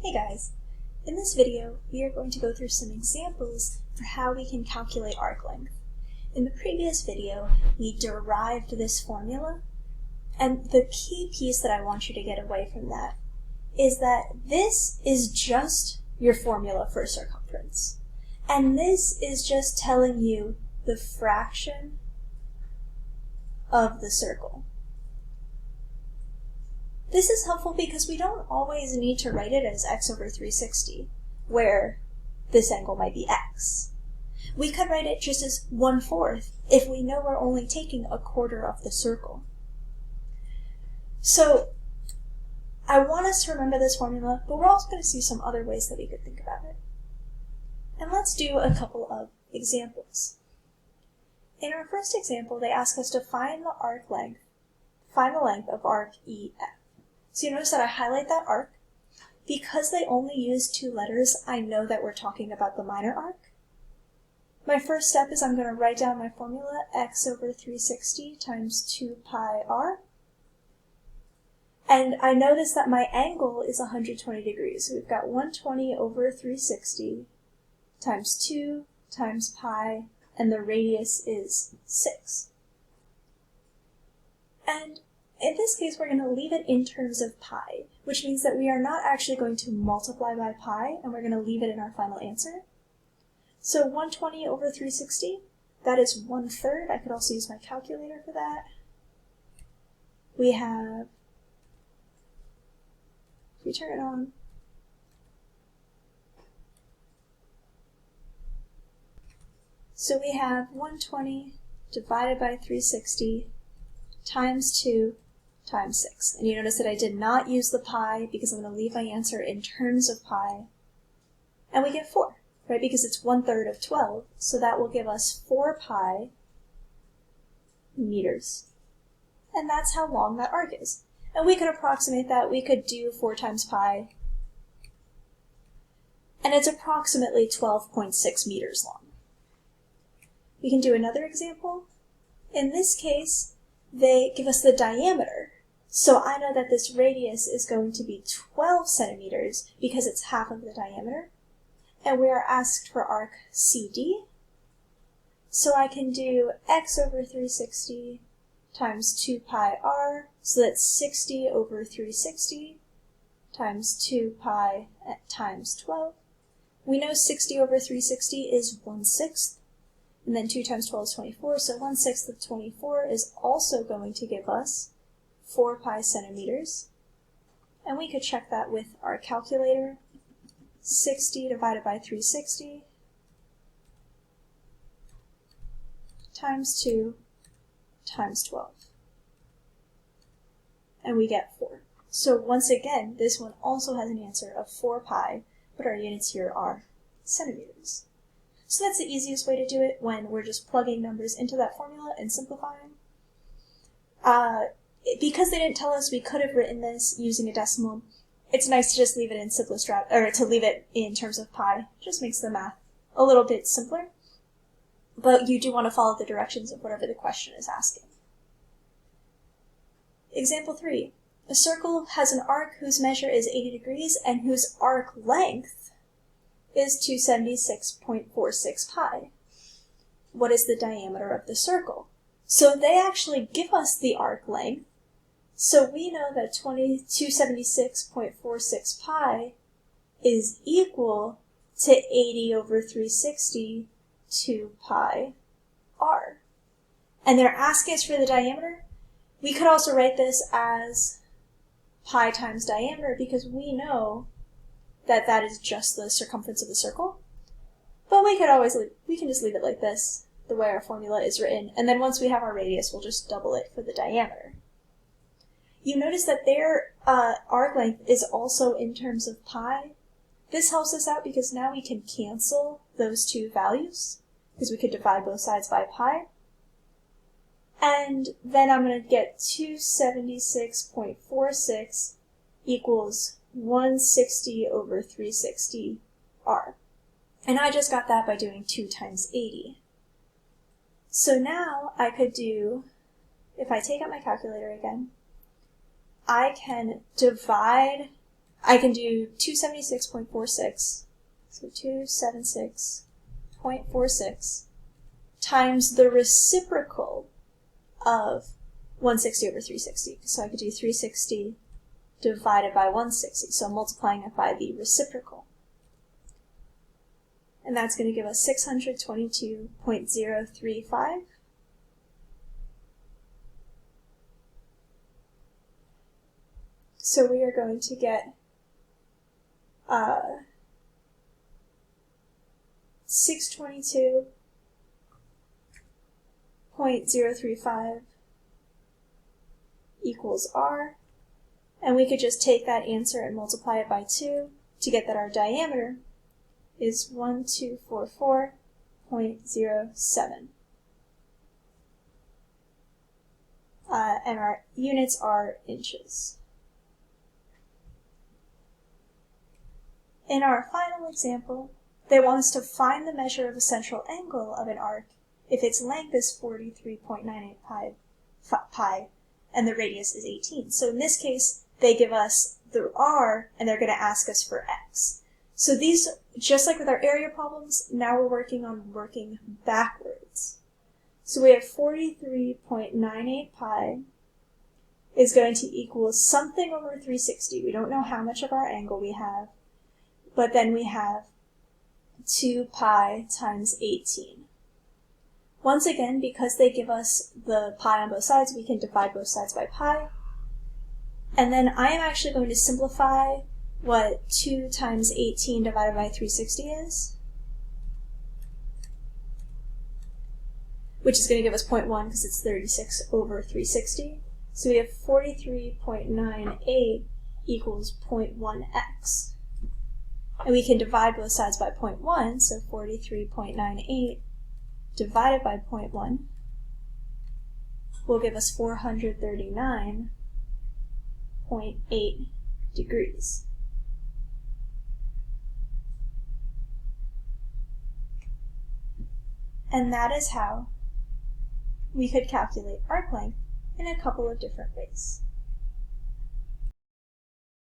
Hey guys! In this video, we are going to go through some examples for how we can calculate arc length. In the previous video, we derived this formula, and the key piece that I want you to get away from that is that this is just your formula for circumference. And this is just telling you the fraction of the circle. This is helpful because we don't always need to write it as x over 360, where this angle might be x. We could write it just as 1/4 if we know we're only taking a quarter of the circle. So I want us to remember this formula, but we're also going to see some other ways that we could think about it. And let's do a couple of examples. In our first example, they ask us to find the length of arc EF. So you notice that I highlight that arc. Because they only use two letters, I know that we're talking about the minor arc. My first step is I'm going to write down my formula, x over 360 times 2 pi r. And I notice that my angle is 120 degrees. So we've got 120 over 360 times 2 times pi, and the radius is 6. And in this case, we're going to leave it in terms of pi, which means that we are not actually going to multiply by pi, and we're going to leave it in our final answer. So 120 over 360, that is 1/3. I could also use my calculator for that. We have, if we turn it on, so we have 120 divided by 360 times 2 times 6. And you notice that I did not use the pi because I'm going to leave my answer in terms of pi. And we get 4, right? Because it's 1/3 of 12, so that will give us 4 pi meters. And that's how long that arc is. And we could approximate that. We could do 4 times pi. And it's approximately 12.6 meters long. We can do another example. In this case, they give us the diameter. So I know that this radius is going to be 12 centimeters because it's half of the diameter. And we are asked for arc CD. So I can do x over 360 times 2 pi r. So that's 60 over 360 times 2 pi times 12. We know 60 over 360 is 1/6. And then 2 times 12 is 24, so 1/6 of 24 is also going to give us 4 pi centimeters. And we could check that with our calculator. 60 divided by 360 times 2 times 12. And we get 4. So once again, this one also has an answer of 4 pi, but our units here are centimeters. So that's the easiest way to do it when we're just plugging numbers into that formula and simplifying. Because they didn't tell us we could have written this using a decimal, it's nice to just leave it in or to leave it in terms of pi. It just makes the math a little bit simpler. But you do want to follow the directions of whatever the question is asking. Example 3. A circle has an arc whose measure is 80 degrees and whose arc length is 276.46 pi. What is the diameter of the circle? So they actually give us the arc length, so we know that 276.46 pi is equal to 80 over 360 2 pi r. And they're asking us for the diameter. We could also write this as pi times diameter because we know that that is just the circumference of the circle. But we can just leave it like this, the way our formula is written, and then once we have our radius, we'll just double it for the diameter. You notice that their arc length is also in terms of pi. This helps us out because now we can cancel those two values, because we could divide both sides by pi. And then I'm going to get 276.46 equals 160 over 360 r. And I just got that by doing 2 times 80. So now I could do, if I take out my calculator again, I can divide I can do 276.46, so 276.46 times the reciprocal of 160 over 360. So I could do 360 divided by 160, so I'm multiplying it by the reciprocal. And that's going to give us 622.035. So we are going to get 622.035 equals R. And we could just take that answer and multiply it by 2 to get that our diameter is 1244.07. And our units are inches. In our final example, they want us to find the measure of the central angle of an arc if its length is 43.98 pi and the radius is 18. So in this case, they give us the R and they're going to ask us for X. So these, just like with our area problems, now we're working backwards. So we have 43.98 pi is going to equal something over 360. We don't know how much of our angle we have, but then we have 2 pi times 18. Once again, because they give us the pi on both sides, we can divide both sides by pi. And then I am actually going to simplify what 2 times 18 divided by 360 is, which is going to give us 0.1 because it's 36 over 360. So we have 43.98 equals 0.1x. And we can divide both sides by 0.1, so 43.98 divided by 0.1 will give us 439.8 degrees. And that is how we could calculate arc length in a couple of different ways.